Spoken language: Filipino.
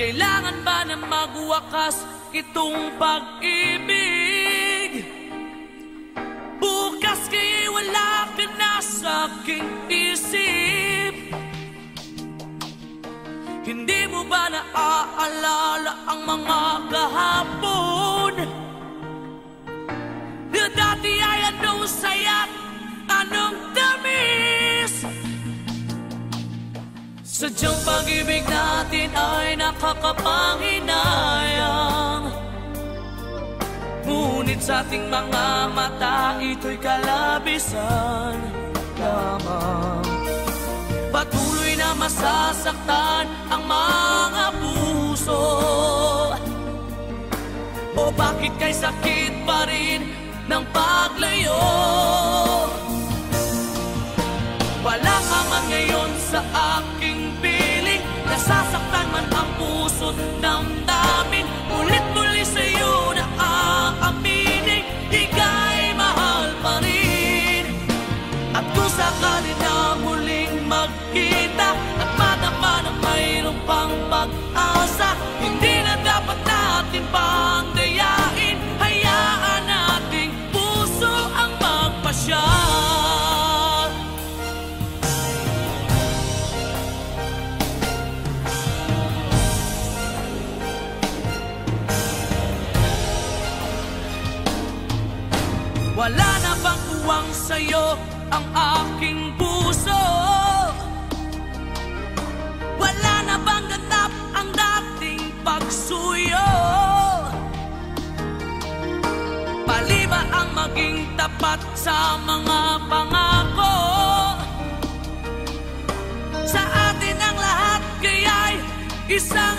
Kailangan ba na magwakas itong pag-ibig? Bukas kaya'y wala ka na sa aking isip. Hindi mo ba naaalala ang mga kahapon? Na dati ay anong saya't anong tamis? Sadyang pag-ibig natin ay nakakapanghinayang, ngunit sa ating mga mata ito'y kalabisan lamang. Patuloy na masasaktan ang mga puso. O bakit kay sakit pa rin ng paglayo? Wala ka man ngayon sa aking piling, nasasaktan man ang puso't damdamin. Ulit-muli sa'yo na aaminin, ika'y mahal pa rin. At kung sakali na muling magkita at madama na mayroong pang pag-asa, hindi na dapat natin pang dayain. Hayaan nating puso ang magpasya. Wala na bang tuwang sa'yo ang aking puso? Wala na bang ganap ang dating pagsuyo? Pali ba ang maging tapat sa mga pangako? Sa atin ang lahat kaya'y isang